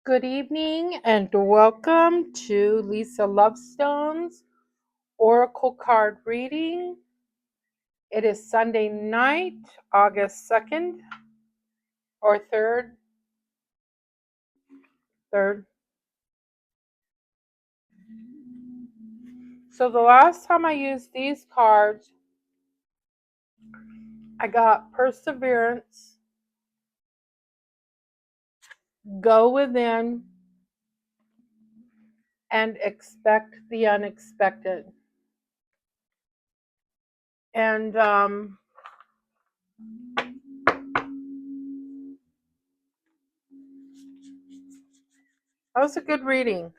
Good evening and welcome to Lisa Lovestone's Oracle card reading. It is Sunday night, August 2nd or 3rd. 3rd. So the last time I used these cards, I got perseverance, go within, and expect the unexpected. And that was a good reading.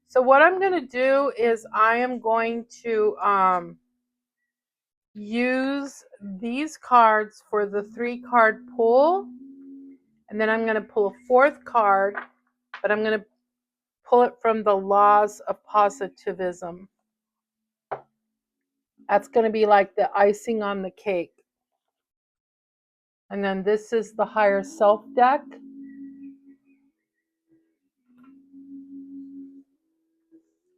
So what I'm going to do is I am going to use these cards for the 3-card pull, and then I'm going to pull a 4th card, but I'm going to pull it from the laws of positivism. That's going to be like the icing on the cake. And then this is the higher self deck.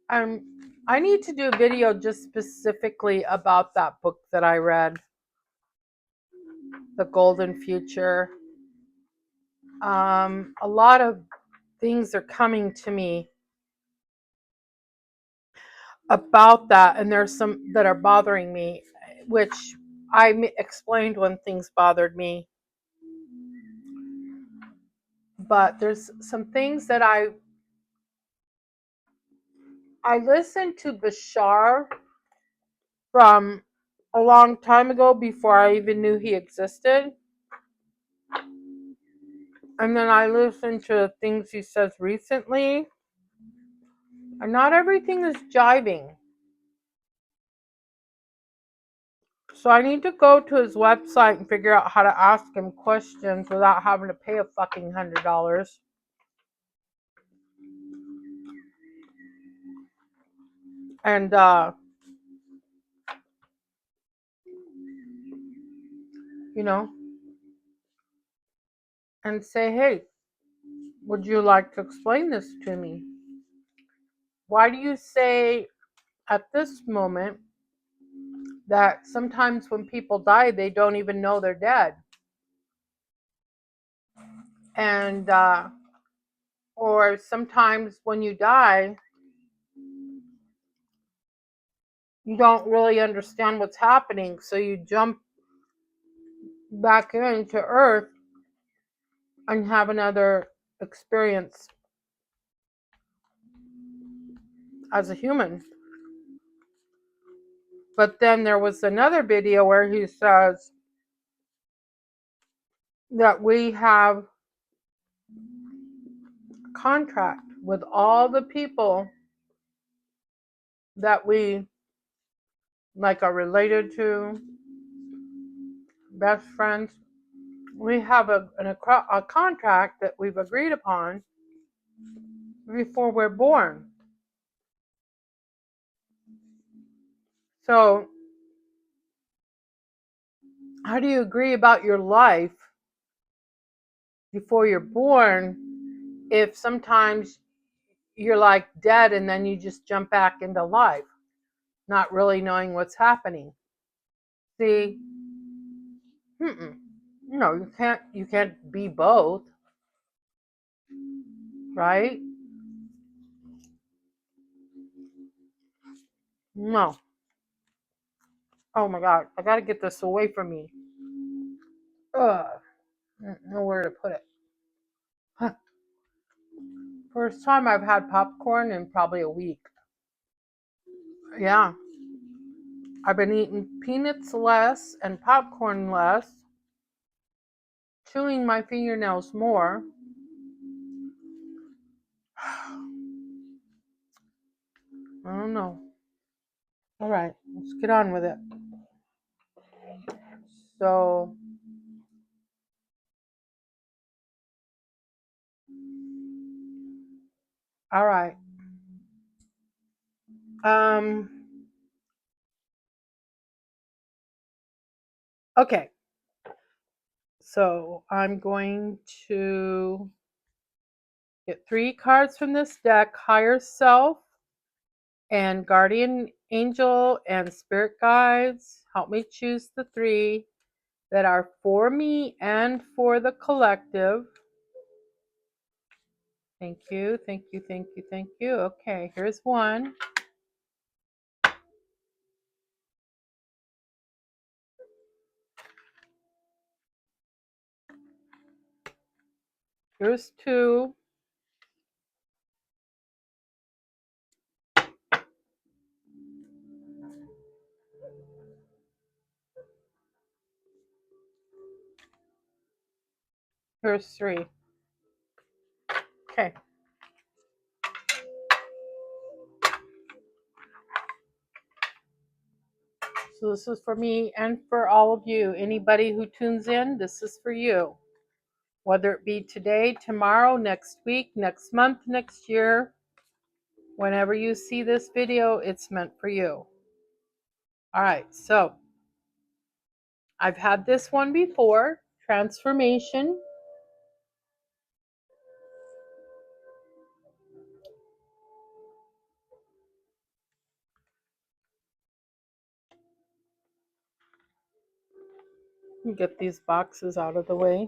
I need to do a video just specifically about that book that I read, The Golden Future. A lot of things are coming to me about that, and there's some that are bothering me, which I explained when things bothered me. But there's some things that I listened to Bashar from a long time ago before I even knew he existed. And then I listened to things he says recently. And not everything is jiving. So I need to go to his website and figure out how to ask him questions without having to pay a fucking $100. And you know, and say, hey, would you like to explain this to me? Why do you say at this moment that sometimes when people die, they don't even know they're dead? And, or sometimes when you die, you don't really understand what's happening. So you jump back into Earth and have another experience as a human. But then there was another video where he says that we have a contract with all the people that we like are related to, best friends. We have a contract that we've agreed upon before we're born. So how do you agree about your life before you're born if sometimes you're like dead and then you just jump back into life, not really knowing what's happening? See, no, you can't be both, right? No. Oh my God, I gotta get this away from me. Ugh, nowhere to put it. Huh. First time I've had popcorn in probably a week. Yeah, I've been eating peanuts less and popcorn less, chewing my fingernails more. I don't know. All right, let's get on with it. So, all right. Um, okay. So I'm going to Get 3 cards from this deck: Higher Self and Guardian Angel and Spirit Guides. Help me choose the 3 that are for me and for the collective. Thank you, thank you, thank you, thank you. Okay, here's one. Here's 2. Here's 3. Okay. So this is for me and for all of you. Anybody who tunes in, this is for you. Whether it be today, tomorrow, next week, next month, next year, whenever you see this video, it's meant for you. All right, so I've had this one before, transformation. Get these boxes out of the way.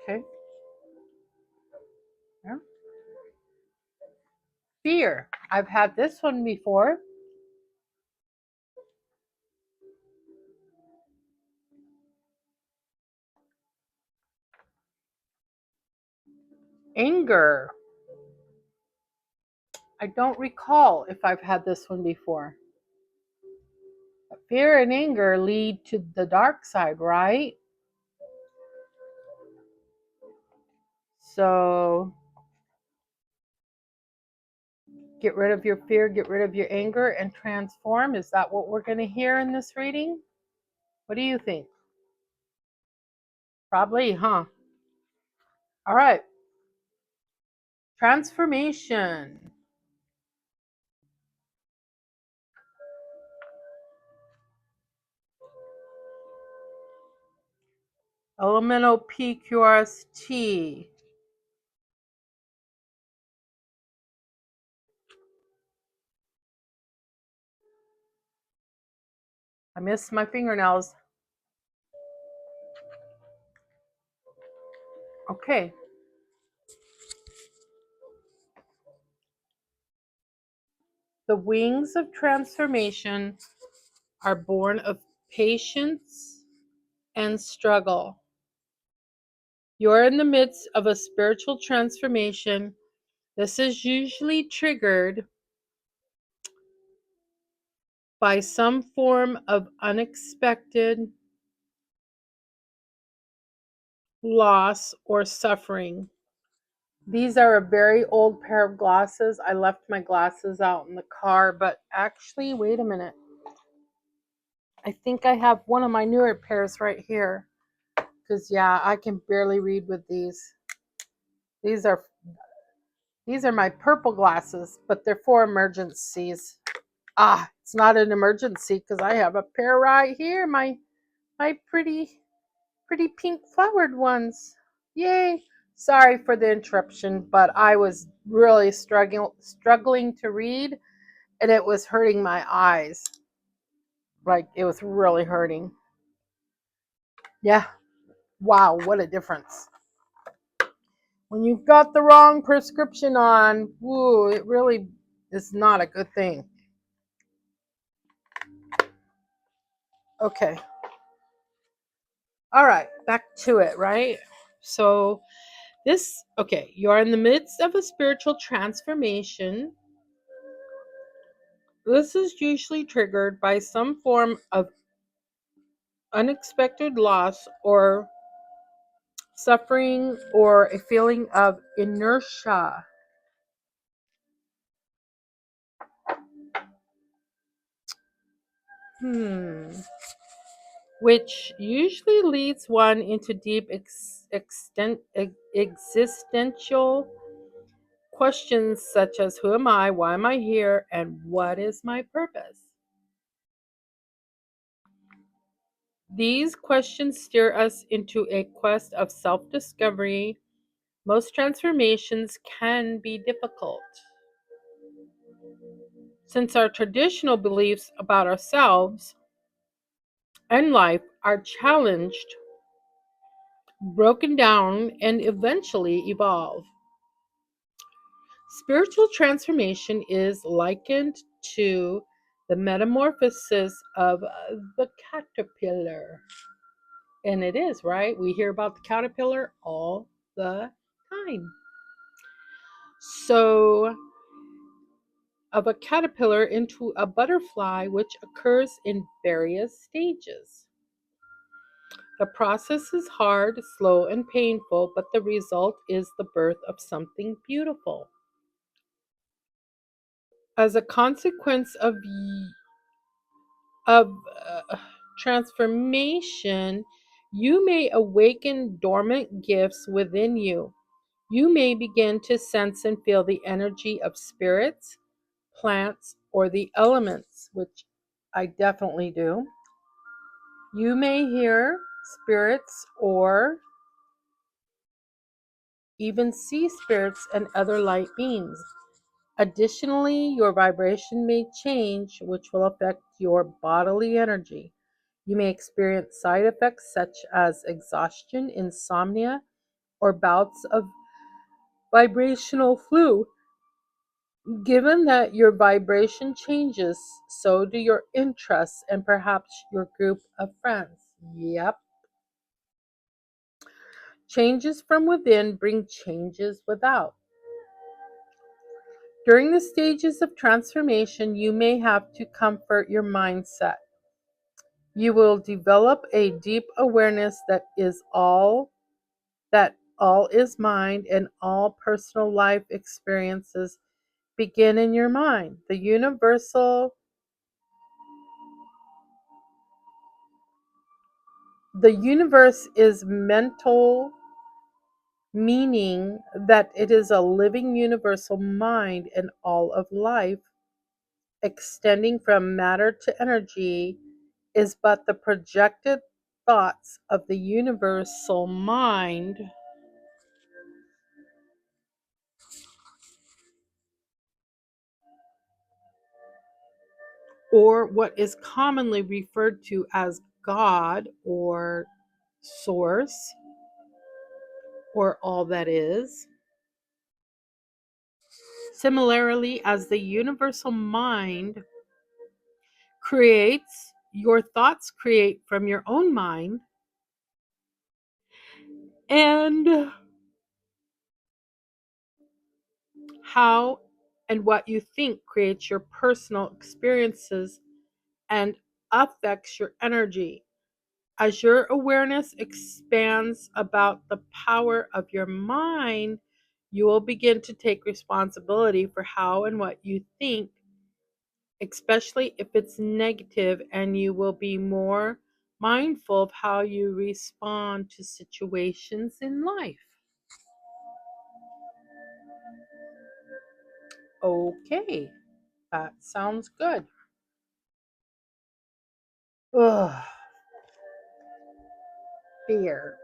Okay. Yeah. Fear. I've had this one before. Anger. I don't recall if I've had this one before. Fear and anger lead to the dark side, right? So get rid of your fear, get rid of your anger, and transform. Is that what we're going to hear in this reading? What do you think? Probably, huh? All right. Transformation. Elemental PQRST. I missed my fingernails. Okay. The wings of transformation are born of patience and struggle. You're in the midst of a spiritual transformation. This is usually triggered by some form of unexpected loss or suffering. These are a very old pair of glasses. I left my glasses out in the car, but actually, wait a minute. I think I have one of my newer pairs right here. Because, yeah, I can barely read with these. These are my purple glasses, but they're for emergencies. It's not an emergency because I have a pair right here. My pretty pink flowered ones. Yay. Sorry for the interruption, but I was really struggling to read, and it was hurting my eyes. Like, it was really hurting. Yeah. Wow, what a difference. When you've got the wrong prescription on, woo, it really is not a good thing. Okay. All right, back to it, right? So you're in the midst of a spiritual transformation. This is usually triggered by some form of unexpected loss or suffering or a feeling of inertia. Which usually leads one into deep existential questions such as who am I, why am I here, and what is my purpose? These questions steer us into a quest of self discovery. Most transformations can be difficult, since our traditional beliefs about ourselves and life are challenged, broken down, and eventually evolve. Spiritual transformation is likened to the metamorphosis of the caterpillar. And it is, right? We hear about the caterpillar all the time. So, of a caterpillar into a butterfly, which occurs in various stages. The process is hard, slow, and painful, but the result is the birth of something beautiful. As a consequence of transformation, you may awaken dormant gifts within you. You may begin to sense and feel the energy of spirits, plants, or the elements, which I definitely do. You may hear spirits or even see spirits and other light beings. Additionally, your vibration may change, which will affect your bodily energy. You may experience side effects such as exhaustion, insomnia, or bouts of vibrational flu. Given that your vibration changes, so do your interests and perhaps your group of friends. Yep. Changes from within bring changes without. During the stages of transformation, you may have to comfort your mindset. You will develop a deep awareness that all is mind and all personal life experiences begin in your mind. The universe is mental, meaning that it is a living universal mind, and all of life, extending from matter to energy, is but the projected thoughts of the universal mind, or what is commonly referred to as God or Source, or all that is. Similarly, as the universal mind creates, your thoughts create from your own mind, and how and what you think creates your personal experiences and affects your energy. As your awareness expands about the power of your mind, you will begin to take responsibility for how and what you think, especially if it's negative, and you will be more mindful of how you respond to situations in life. Okay, that sounds good. Ugh, fear.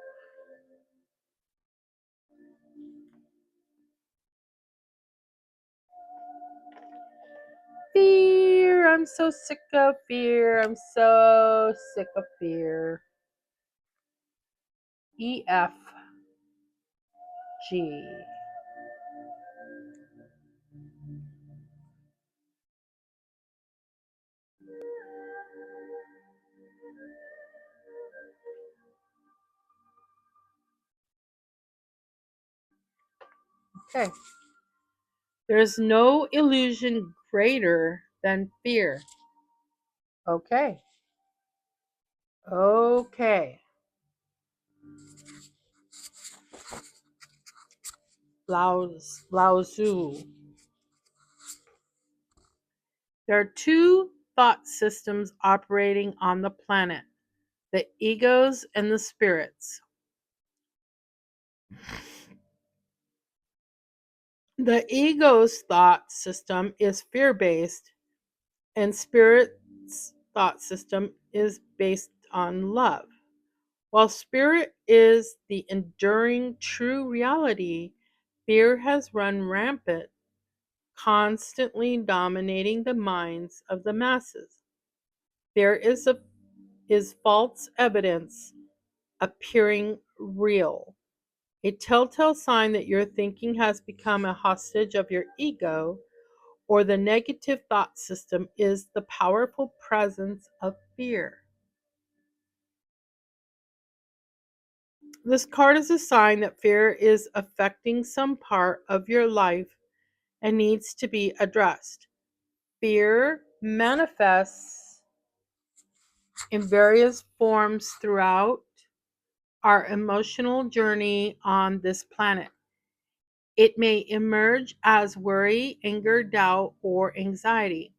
Fear. I'm so sick of fear. I'm so sick of fear. EFG. Okay. There's no illusion greater than fear. Okay. Okay. Lao Tzu. There are two thought systems operating on the planet: the egos and the spirits. The ego's thought system is fear based, and spirit's thought system is based on love. While spirit is the enduring true reality, fear has run rampant, constantly dominating the minds of the masses. Fear is false evidence appearing real, a telltale sign that your thinking has become a hostage of your ego, or the negative thought system is the powerful presence of fear. This card is a sign that fear is affecting some part of your life and needs to be addressed. Fear manifests in various forms throughout our emotional journey on this planet. It may emerge as worry, anger, doubt, or anxiety.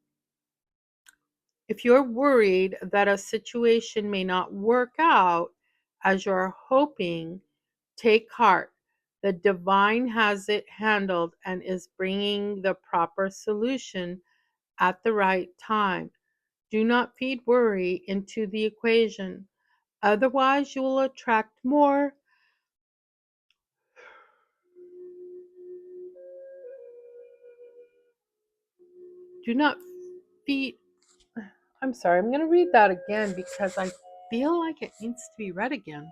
If you're worried that a situation may not work out as you're hoping, take heart. The divine has it handled and is bringing the proper solution at the right time. Do not feed worry into the equation. Otherwise, you will attract more. Do not feed. I'm sorry, I'm going to read that again because I feel like it needs to be read again.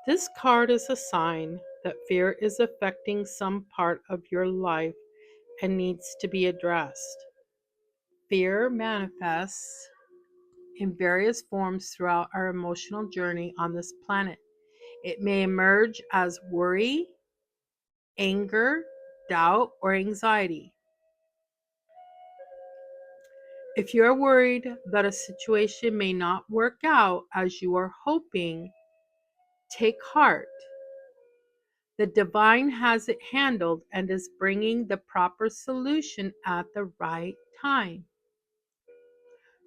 This card is a sign that fear is affecting some part of your life and needs to be addressed. Fear manifests in various forms throughout our emotional journey on this planet. It may emerge as worry, anger, doubt, or anxiety. If you're worried that a situation may not work out as you are hoping, take heart. The divine has it handled and is bringing the proper solution at the right time.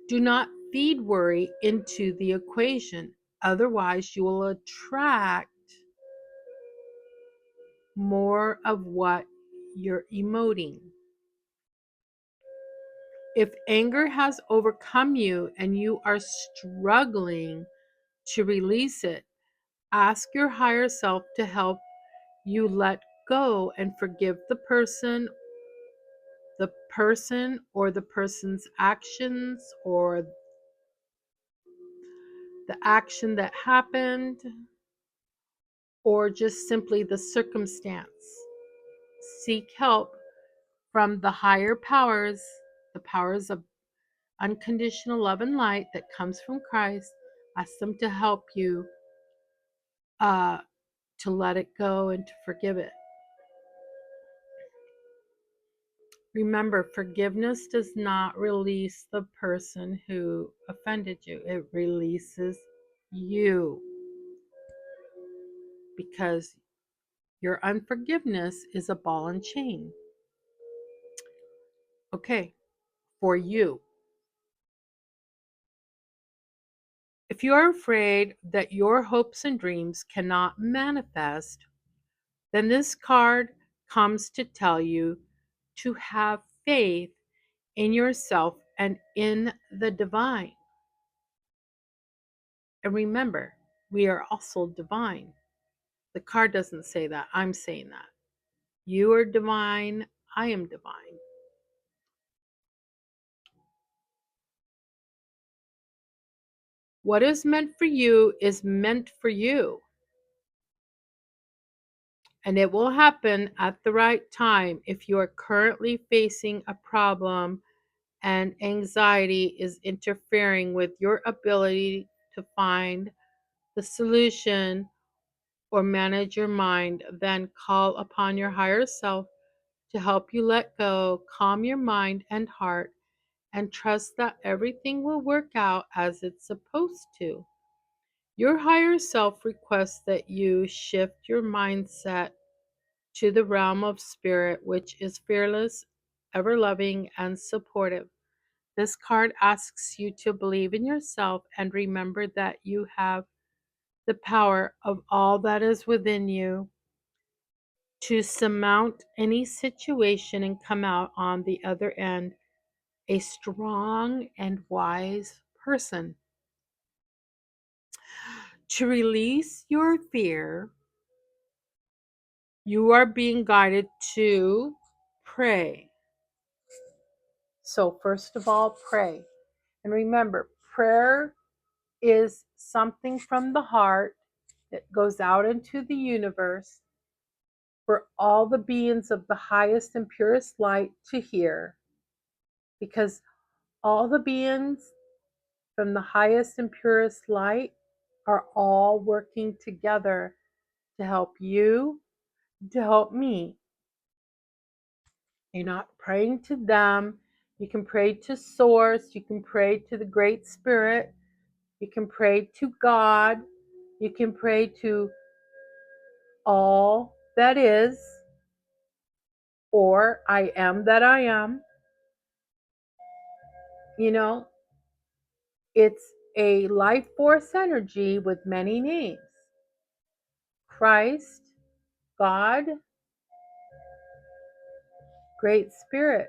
Do not feed worry into the equation, otherwise, you will attract more of what you're emoting. If anger has overcome you and you are struggling to release it, ask your higher self to help you let go and forgive the person or the person's actions or the action that happened or just simply the circumstance. Seek help from the higher powers, the powers of unconditional love and light that comes from Christ. Ask them to help you uh, to let it go and to forgive it. Remember, forgiveness does not release the person who offended you, it releases you because your unforgiveness is a ball and chain. Okay, for you. If you are afraid that your hopes and dreams cannot manifest, then this card comes to tell you to have faith in yourself and in the divine. And remember, we are also divine. The card doesn't say that. I'm saying that. You are divine. I am divine. What is meant for you is meant for you. And it will happen at the right time. If you are currently facing a problem and anxiety is interfering with your ability to find the solution or manage your mind, then call upon your higher self to help you let go, calm your mind and heart, and trust that everything will work out as it's supposed to. Your higher self requests that you shift your mindset to the realm of spirit, which is fearless, ever loving, and supportive. This card asks you to believe in yourself and remember that you have the power of all that is within you to surmount any situation and come out on the other end a strong and wise person. To release your fear, you are being guided to pray. So, first of all, pray. And remember, prayer is something from the heart that goes out into the universe for all the beings of the highest and purest light to hear. Because all the beings from the highest and purest light are all working together to help you, to help me. You're not praying to them. You can pray to Source. You can pray to the Great Spirit. You can pray to God. You can pray to all that is, or I am that I am. You know, it's a life force energy with many names: Christ, God, Great Spirit.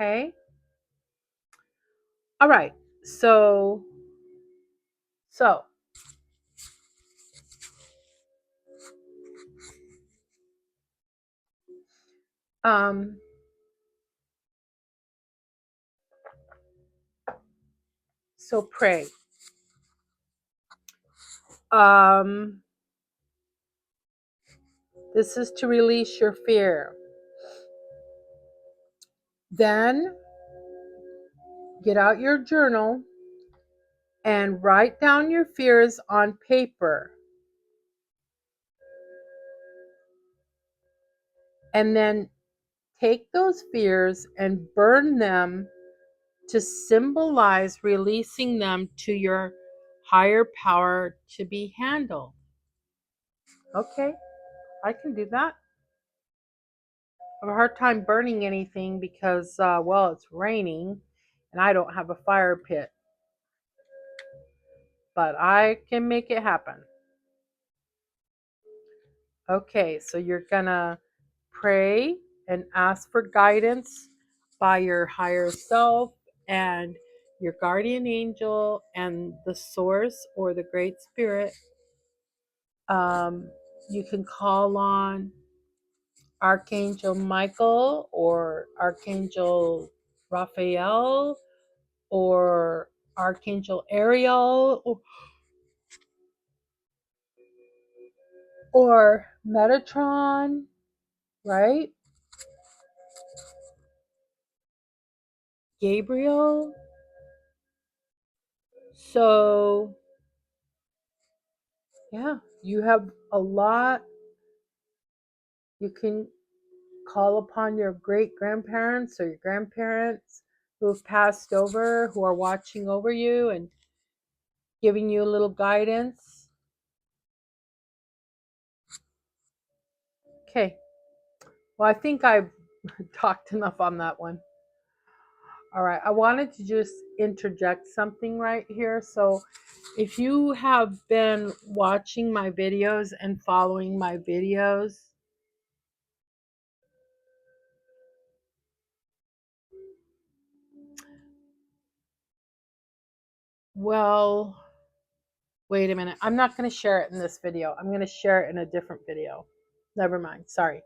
Okay? All right. So, so, um, so pray. Um, this is to release your fear. Then get out your journal and write down your fears on paper. And then take those fears and burn them to symbolize releasing them to your higher power to be handled. Okay, I can do that. I have a hard time burning anything because, well, it's raining and I don't have a fire pit. But I can make it happen. Okay, so you're gonna pray and ask for guidance by your higher self and your guardian angel and the source or the great spirit. You can call on Archangel Michael or Archangel Raphael or Archangel Ariel or Metatron, right? Gabriel. So, yeah, you have a lot. You can call upon your great grandparents or your grandparents who have passed over, who are watching over you and giving you a little guidance. Okay. Well, I think I've talked enough on that one. All right. I wanted to just interject something right here. So, if you have been watching my videos and following my videos, well, wait a minute. I'm not going to share it in this video. I'm going to share it in a different video. Never mind. Sorry.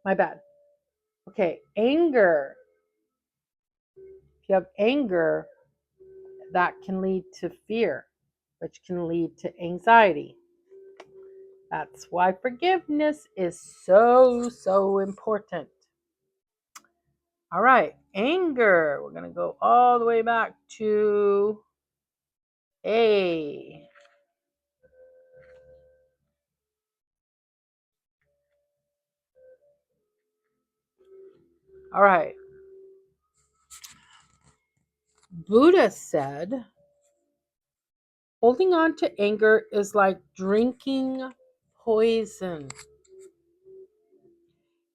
My bad. Okay. Anger. If you have anger, that can lead to fear, which can lead to anxiety. That's why forgiveness is so, so important. All right. Anger. We're going to go all the way back to A. All right. Buddha said, holding on to anger is like drinking poison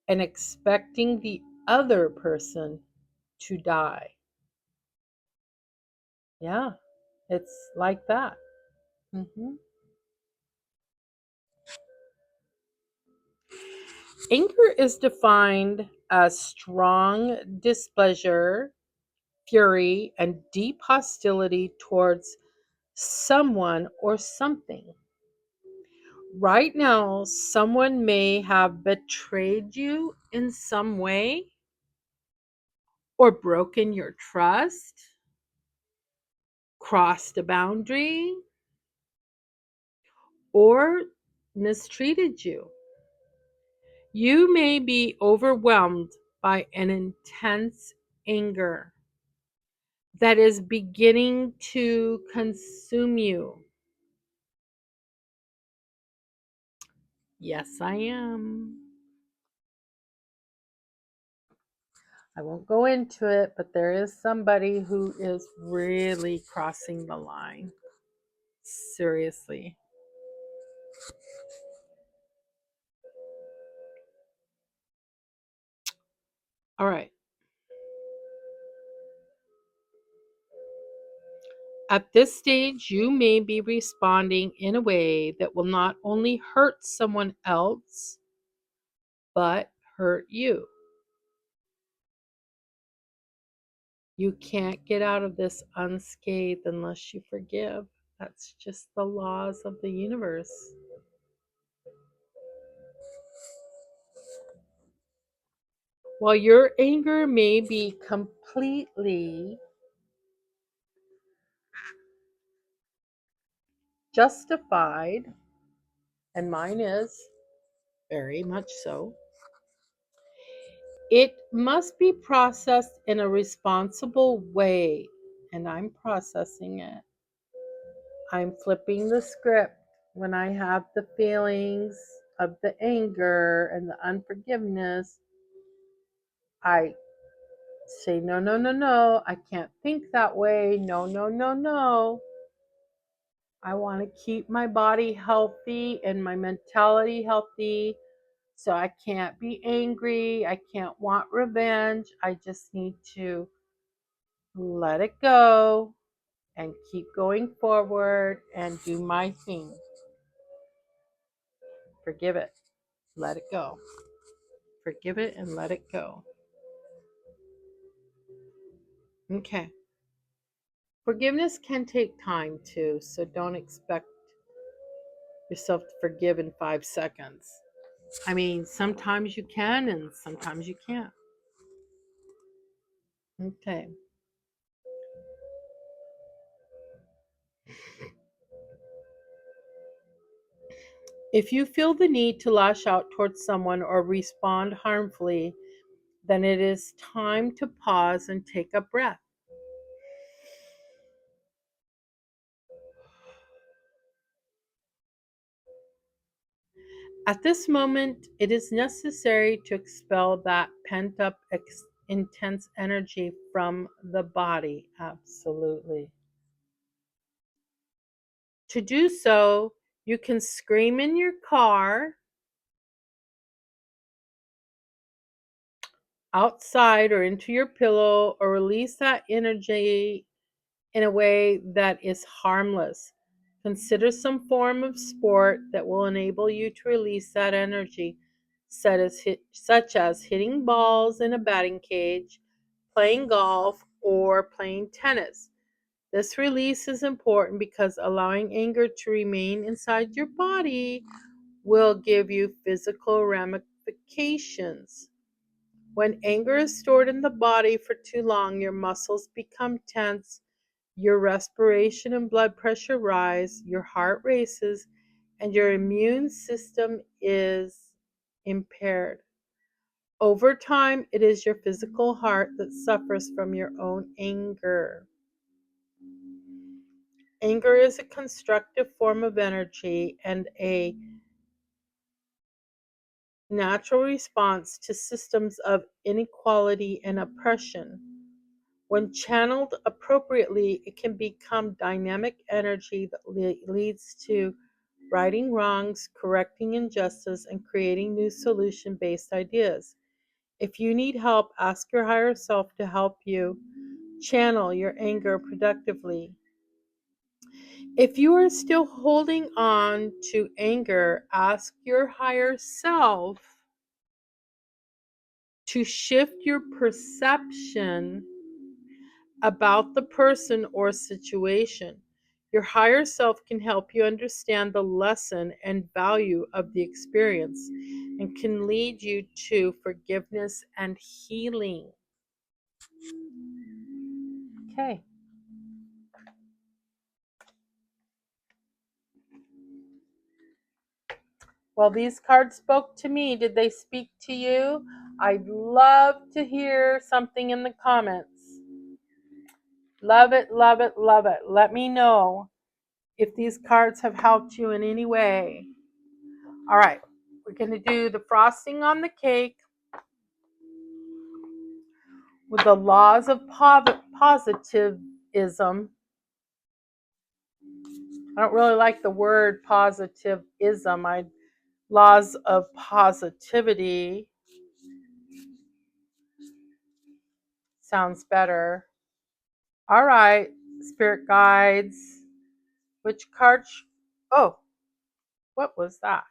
and expecting the other person to die. Yeah, it's like that. Mm-hmm. Anger is defined as strong displeasure, fury, and deep hostility towards someone or something. Right now, someone may have betrayed you in some way or broken your trust, crossed a boundary, or mistreated you. You may be overwhelmed by an intense anger that is beginning to consume you. Yes, I am. I won't go into it, but there is somebody who is really crossing the line. Seriously. All right. At this stage, you may be responding in a way that will not only hurt someone else, but hurt you. You can't get out of this unscathed unless you forgive. That's just the laws of the universe. While your anger may be completely justified, and mine is very much so, it must be processed in a responsible way. And I'm processing it. I'm flipping the script when I have the feelings of the anger and the unforgiveness. I say, no, no, no, no. I can't think that way. No, no, no, no. I want to keep my body healthy and my mentality healthy. So I can't be angry. I can't want revenge. I just need to let it go and keep going forward and do my thing. Forgive it. Let it go. Forgive it and let it go. Okay. Forgiveness can take time too, so don't expect yourself to forgive in 5 seconds. I mean, sometimes you can and sometimes you can't. Okay. If you feel the need to lash out towards someone or respond harmfully, then it is time to pause and take a breath. At this moment, it is necessary to expel that pent up, intense energy from the body. Absolutely. To do so, you can scream in your car, outside, or into your pillow, or release that energy in a way that is harmless. Consider some form of sport that will enable you to release that energy, such as hitting balls in a batting cage, playing golf, or playing tennis. This release is important because allowing anger to remain inside your body will give you physical ramifications. When anger is stored in the body for too long, your muscles become tense, your respiration and blood pressure rise, your heart races, and your immune system is impaired. Over time, it is your physical heart that suffers from your own anger. Anger is a constructive form of energy and a natural response to systems of inequality and oppression. When channeled appropriately, it can become dynamic energy that leads to righting wrongs, correcting injustice, and creating new solution based ideas. If you need help, ask your higher self to help you channel your anger productively. If you are still holding on to anger, ask your higher self to shift your perception about the person or situation. Your higher self can help you understand the lesson and value of the experience and can lead you to forgiveness and healing. Okay. Well, these cards spoke to me. Did they speak to you? I'd love to hear something in the comments. Love it, love it, love it. Let me know if these cards have helped you in any way. All right, we're going to do the frosting on the cake with the laws of positivism. I don't really like the word positivism. Laws of positivity sounds better. All right, spirit guides. Which card? Oh, what was that?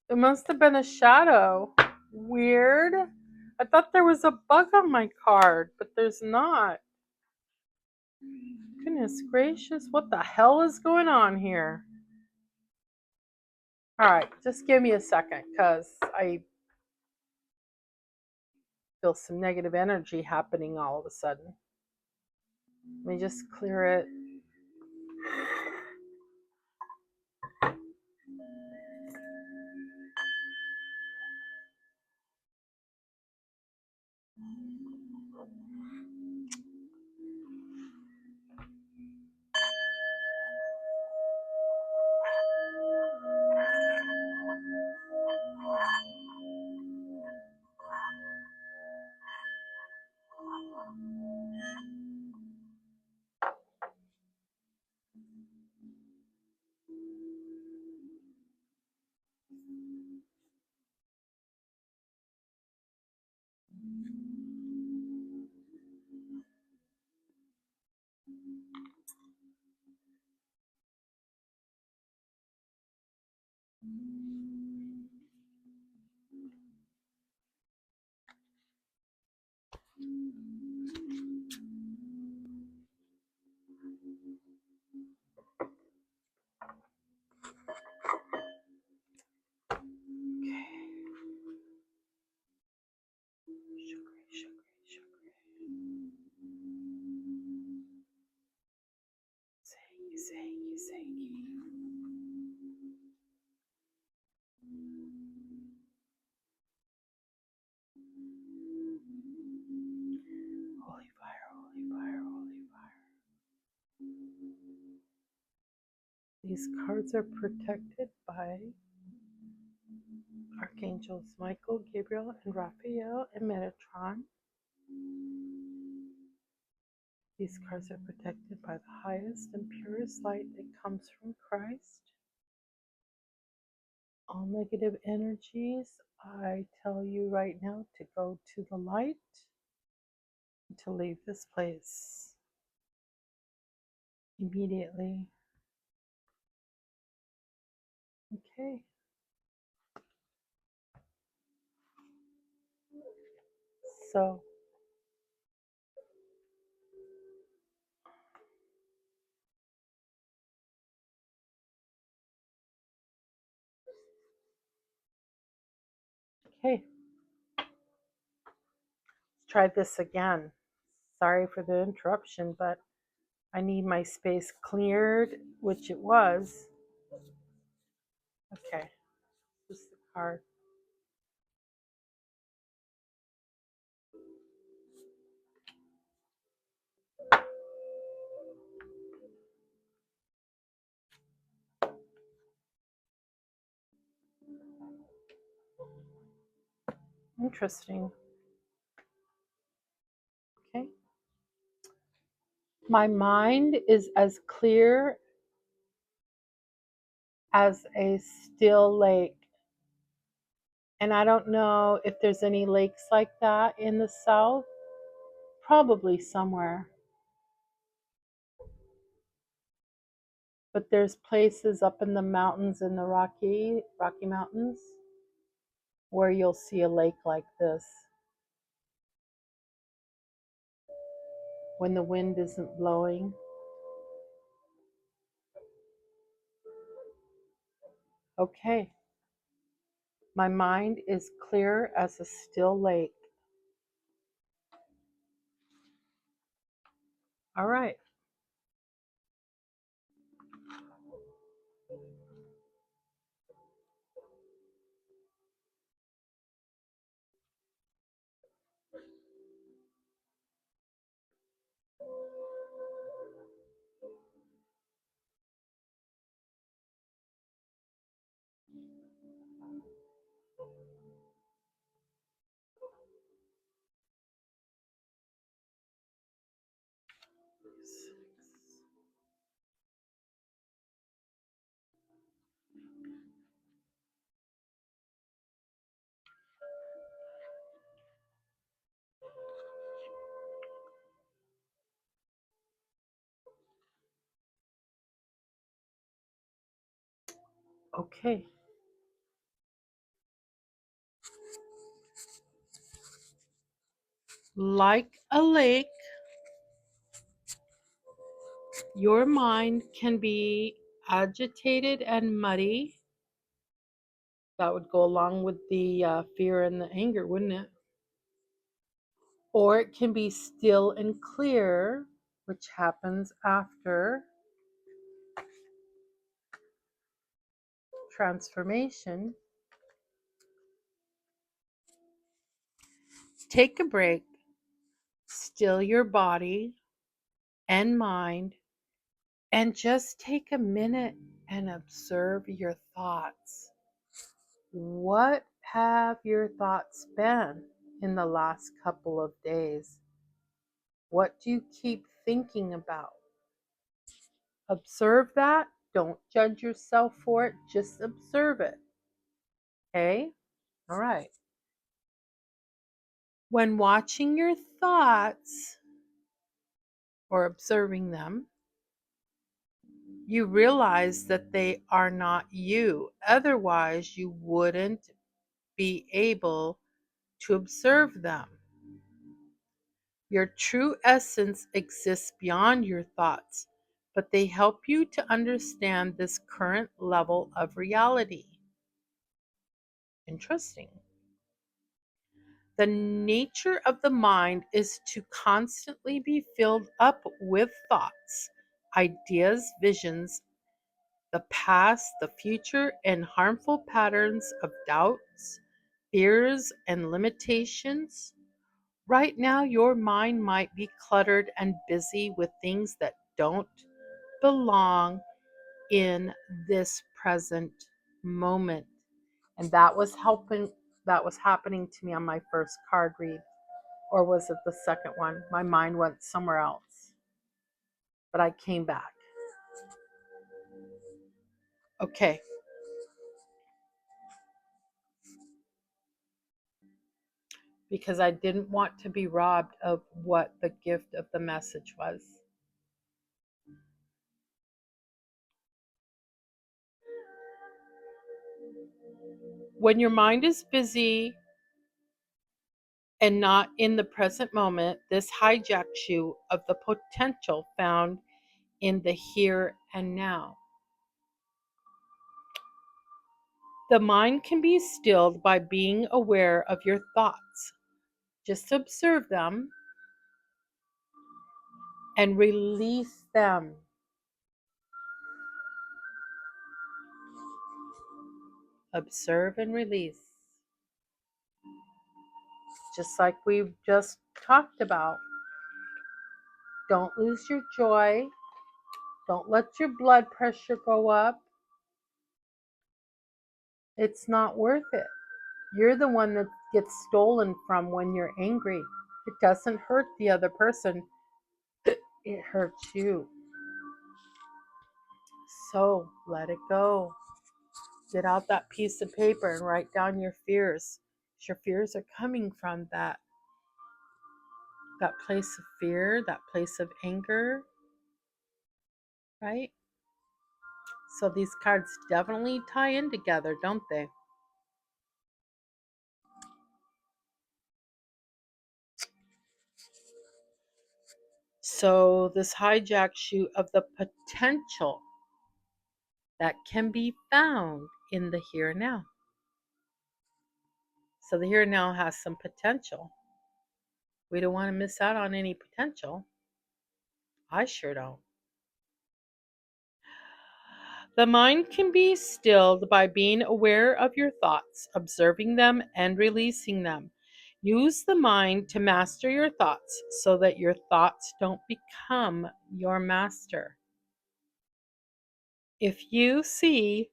It must have been a shadow. Weird. I thought there was a bug on my card, but there's not. Goodness gracious, what the hell is going on here? All right, just give me a second because I feel some negative energy happening all of a sudden. Let me just clear it. Holy fire, holy fire, holy fire. These cards are protected by Archangels Michael, Gabriel, and Raphael, and Metatron. These cards are protected by the highest and purest light that comes from Christ. All negative energies, I tell you right now to go to the light, to leave this place immediately. Okay. So, okay. Let's try this again. Sorry for the interruption, but I need my space cleared, which it was. Okay. This is the card. Interesting. Okay. My mind is as clear as a still lake. And I don't know if there's any lakes like that in the South. Probably somewhere. But there's places up in the mountains in the Rocky Mountains where you'll see a lake like this when the wind isn't blowing. Okay, my mind is clear as a still lake. All right. Okay. Like a lake, your mind can be agitated and muddy. That would go along with the fear and the anger, wouldn't it? Or it can be still and clear, which happens after transformation. Take a break, still your body and mind, and just take a minute and observe your thoughts. What have your thoughts been in the last couple of days? What do you keep thinking about? Observe that. Don't judge yourself for it. Just observe it. Okay? All right. When watching your thoughts or observing them, you realize that they are not you. Otherwise, you wouldn't be able to observe them. Your true essence exists beyond your thoughts, but they help you to understand this current level of reality. Interesting. The nature of the mind is to constantly be filled up with thoughts, ideas, visions, the past, the future, and harmful patterns of doubts, fears, and limitations. Right now, your mind might be cluttered and busy with things that don't belong in this present moment. And that was happening to me on my first card read. Or was it the second one? My mind went somewhere else. But I came back. Okay. Because I didn't want to be robbed of what the gift of the message was. When your mind is busy and not in the present moment, this hijacks you of the potential found in the here and now. The mind can be stilled by being aware of your thoughts. Just observe them and release them. Observe and release. Just like we've just talked about. Don't lose your joy. Don't let your blood pressure go up. It's not worth it. You're the one that gets stolen from when you're angry. It doesn't hurt the other person, it hurts you. So let it go. Get out that piece of paper and write down your fears. Your fears are coming from that place of fear, that place of anger, right? So these cards definitely tie in together, don't they? So this hijacks you of the potential that can be found in the here and now. So the here and now has some potential. We don't want to miss out on any potential. I sure don't. The mind can be stilled by being aware of your thoughts, observing them, and releasing them. Use the mind to master your thoughts so that your thoughts don't become your master. If you see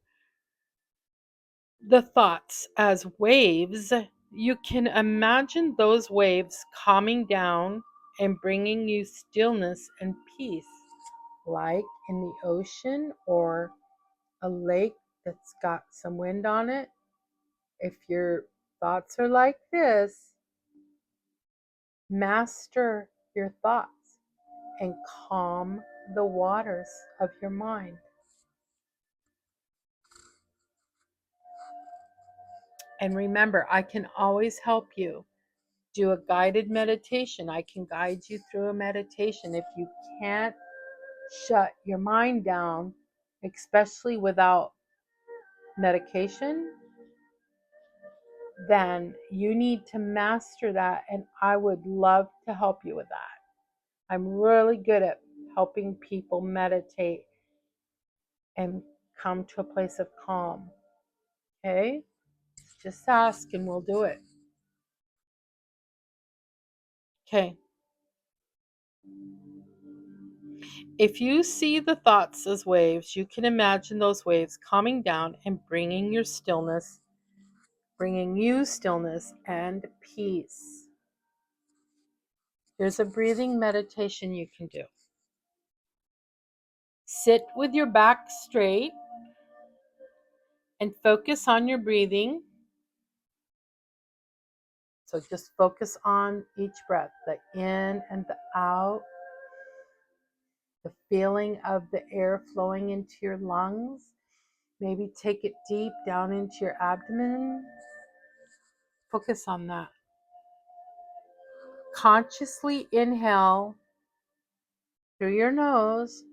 the thoughts as waves, you can imagine those waves calming down and bringing you stillness and peace, like in the ocean or a lake that's got some wind on it. If your thoughts are like this, master your thoughts and calm the waters of your mind. And remember, I can always help you. Do a guided meditation. I can guide you through a meditation. If you can't shut your mind down, especially without medication, then you need to master that. And I would love to help you with that. I'm really good at helping people meditate and come to a place of calm. Okay? Just ask and we'll do it. Okay. If you see the thoughts as waves, you can imagine those waves calming down and bringing you stillness and peace. There's a breathing meditation you can do. Sit with your back straight and focus on your breathing. So just focus on each breath, the in and the out, the feeling of the air flowing into your lungs. Maybe take it deep down into your abdomen. Focus on that. Consciously inhale through your nose.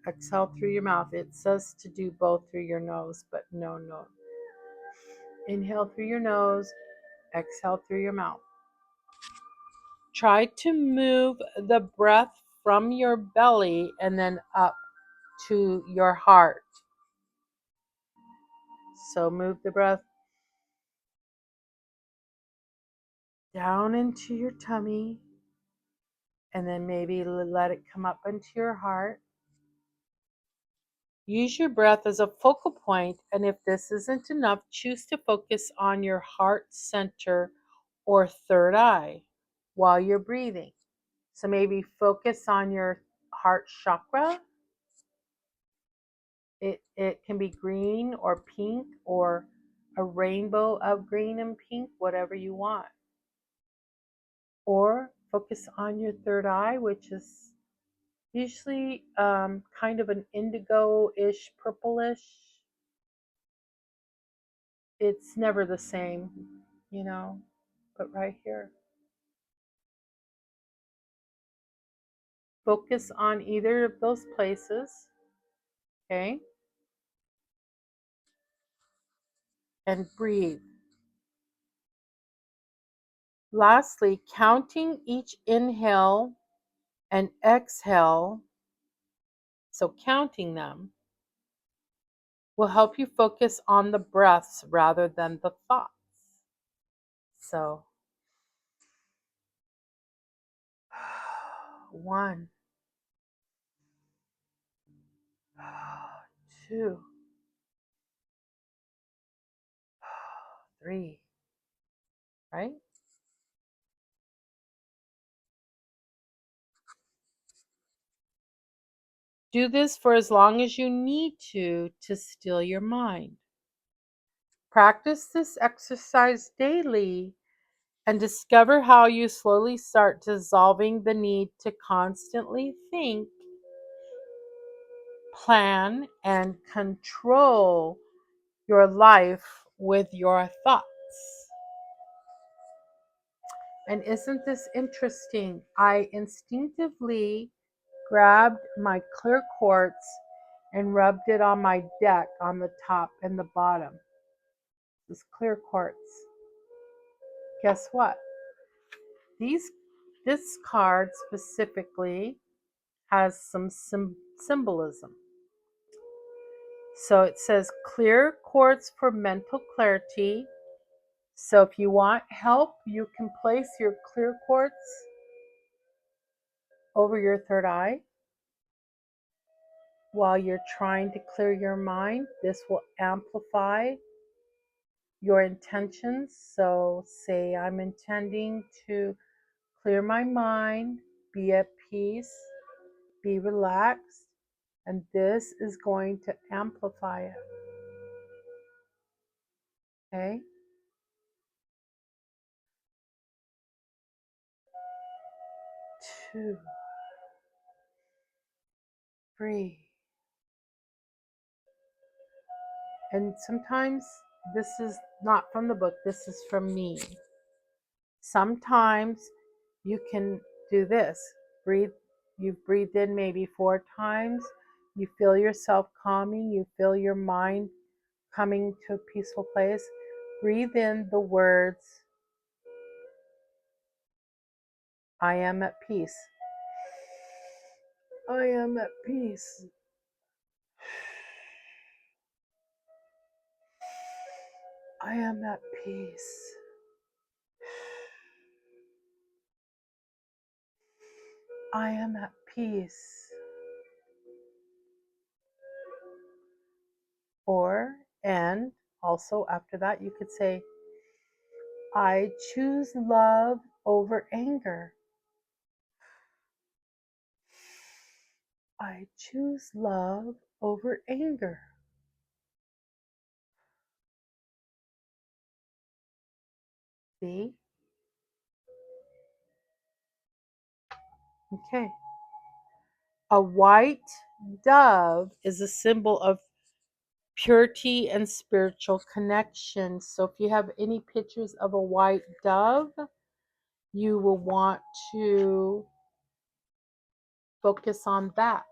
Exhale through your mouth. It says to do both through your nose, but no. Inhale through your nose, exhale through your mouth. Try to move the breath from your belly and then up to your heart. So move the breath down into your tummy and then maybe let it come up into your heart. Use your breath as a focal point, and if this isn't enough, choose to focus on your heart center or third eye while you're breathing. So maybe focus on your heart chakra. It can be green or pink or a rainbow of green and pink, whatever you want. Or focus on your third eye, which is usually kind of an indigo-ish, purplish. It's never the same, but right here. Focus on either of those places, okay? And breathe. Lastly, counting each inhale and exhale, so counting them, will help you focus on the breaths rather than the thoughts. So, 1, 2, 3, right? Do this for as long as you need to still your mind. Practice this exercise daily and discover how you slowly start dissolving the need to constantly think plan, and control your life with your thoughts. And isn't this interesting? I instinctively grabbed my clear quartz and rubbed it on my deck on the top and the bottom. This clear quartz. Guess what? This card specifically has some symbolism. So it says clear quartz for mental clarity. So if you want help, you can place your clear quartz over your third eye while you're trying to clear your mind. This will amplify your intentions. So say I'm intending to clear my mind, be at peace, be relaxed, and this is going to amplify it. Okay? 2, 3. And sometimes this is not from the book, this is from me. Sometimes you can do this. Breathe. You've breathed in maybe 4 times. You feel yourself calming. You feel your mind coming to a peaceful place. Breathe in the words, I am at peace. I am at peace. I am at peace. I am at peace. And also after that, you could say, I choose love over anger. I choose love over anger. See? Okay. A white dove is a symbol of purity and spiritual connection. So if you have any pictures of a white dove, you will want to focus on that.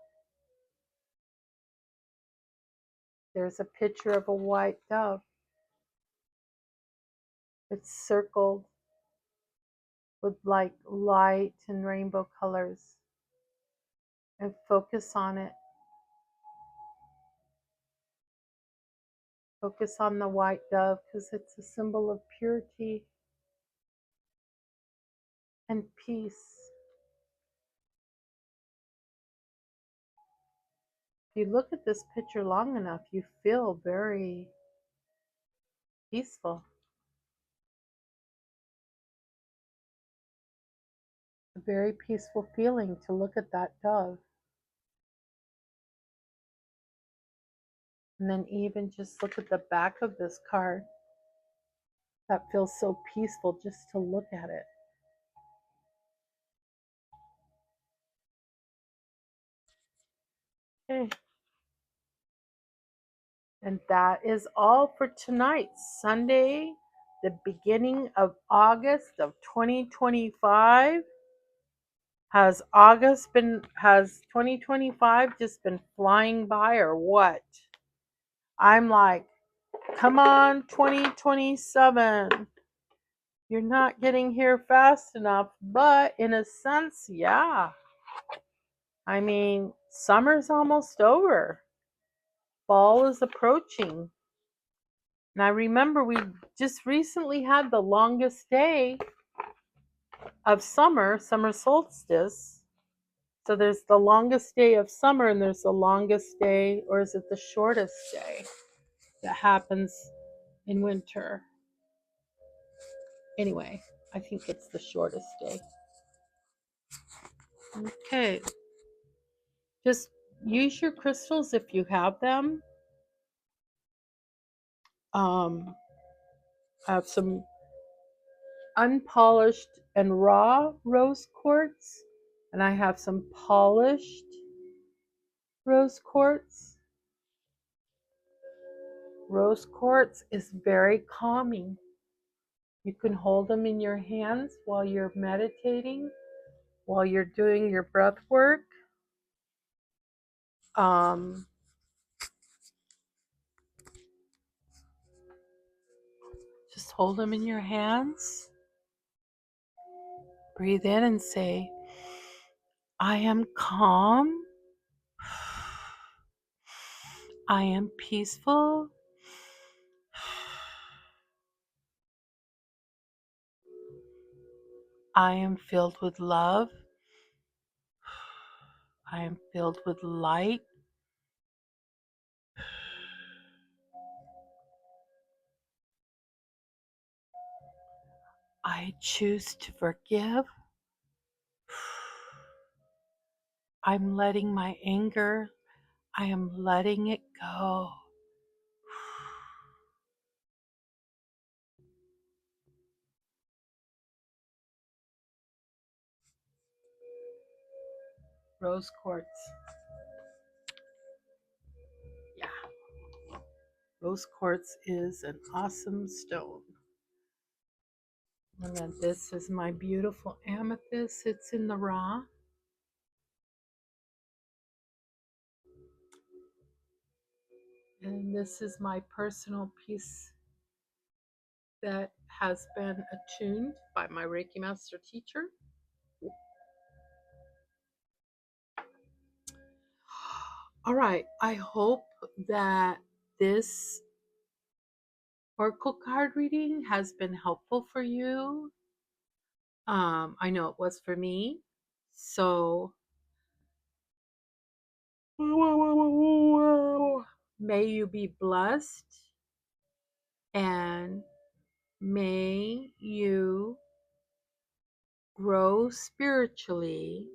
There's a picture of a white dove. It's circled with like light and rainbow colors. And focus on it. Focus on the white dove because it's a symbol of purity and peace. If you look at this picture long enough, you feel very peaceful. A very peaceful feeling to look at that dove. And then even just look at the back of this card. That feels so peaceful just to look at it. Okay. And that is all for tonight, Sunday, the beginning of August of 2025. Has 2025 just been flying by or what? I'm like, come on, 2027. You're not getting here fast enough, but in a sense, yeah. I mean, summer's almost over. Fall is approaching. And I remember we just recently had the longest day of summer solstice. So there's the longest day of summer and there's the longest day, or is it the shortest day that happens in winter? Anyway, I think it's the shortest day. Okay. Just use your crystals if you have them. I have some unpolished and raw rose quartz, and I have some polished Rose quartz. Rose quartz is very calming. You can hold them in your hands while you're meditating, while you're doing your breath work. Um, just hold them in your hands. Breathe in and say, I am calm. I am peaceful. I am filled with love. I am filled with light. I choose to forgive. I'm letting my anger, I am letting it go. Rose quartz. Yeah. Rose quartz is an awesome stone. And then this is my beautiful amethyst. It's in the raw. And this is my personal piece that has been attuned by my Reiki Master teacher. All right, I hope that this oracle card reading has been helpful for you. I know it was for me. So may you be blessed and may you grow spiritually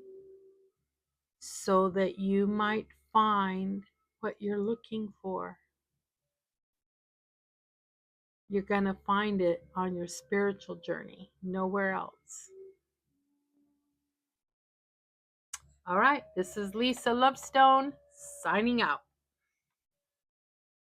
so that you might find what you're looking for. You're going to find it on your spiritual journey, nowhere else. All right, this is Lisa Lovestone signing out.